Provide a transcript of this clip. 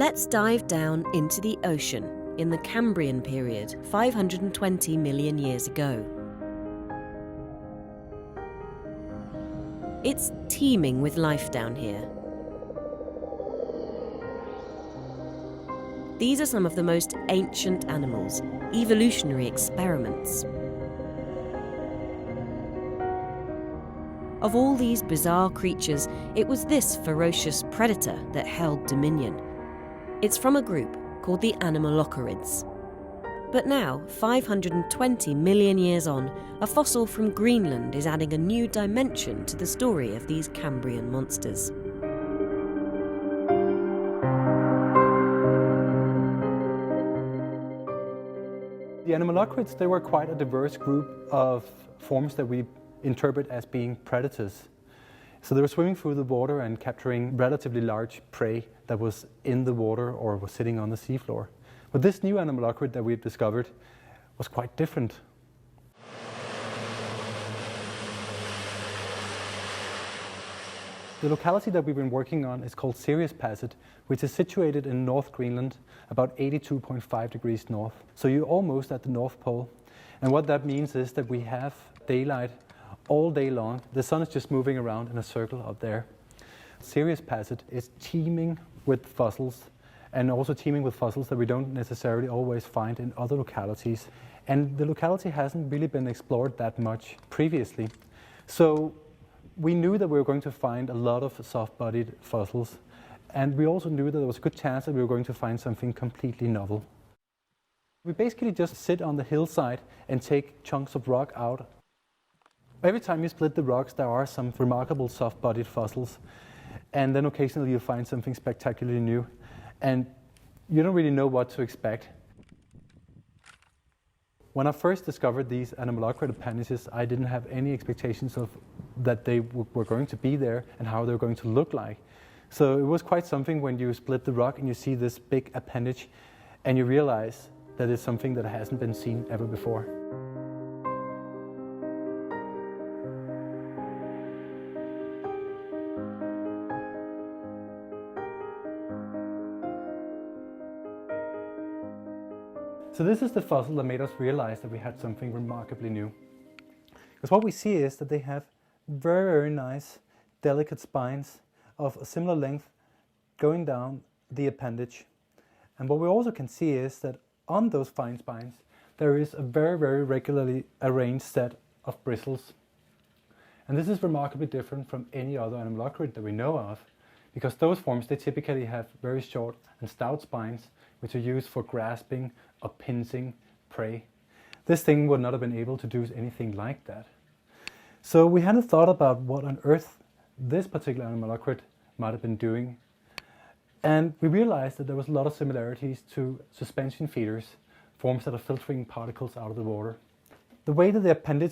Let's dive down into the ocean in the Cambrian period, 520 million years ago. It's teeming with life down here. These are some of the most ancient animals, evolutionary experiments. Of all these bizarre creatures, it was this ferocious predator that held dominion. It's from a group called the Anomalocarids. But now, 520 million years on, a fossil from Greenland is adding a new dimension to the story of these Cambrian monsters. The Anomalocarids, they were quite a diverse group of forms that we interpret as being predators. So they were swimming through the water and capturing relatively large prey that was in the water or was sitting on the seafloor. But this new Anomalocarid that we've discovered was quite different. The locality that we've been working on is called Sirius Passage, which is situated in North Greenland, about 82.5 degrees north. So you're almost at the North Pole. And what that means is that we have daylight all day long. The sun is just moving around in a circle up there. Sirius Passage is teeming with fossils, and also teeming with fossils that we don't necessarily always find in other localities. And the locality hasn't really been explored that much previously. So we knew that we were going to find a lot of soft-bodied fossils, and we also knew that there was a good chance that we were going to find something completely novel. We basically just sit on the hillside and take chunks of rock out. Every time you split the rocks, there are some remarkable soft-bodied fossils, and then occasionally you find something spectacularly new, and you don't really know what to expect. When I first discovered these Anomalocarid appendages, I didn't have any expectations of that they were going to be there and how they were going to look like. So it was quite something when you split the rock and you see this big appendage, and you realize that it's something that hasn't been seen ever before. So this is the fossil that made us realize that we had something remarkably new. Because what we see is that they have very, very nice, delicate spines of a similar length going down the appendage. And what we also can see is that on those fine spines, there is a very, very regularly arranged set of bristles. And this is remarkably different from any other Anomalocarid that we know of, because those forms, they typically have very short and stout spines, which are used for grasping or pincing prey. This thing would not have been able to do anything like that. So we hadn't thought about what on earth this particular Anomalocarid might have been doing. And we realized that there was a lot of similarities to suspension feeders, forms that are filtering particles out of the water. The way that the appendage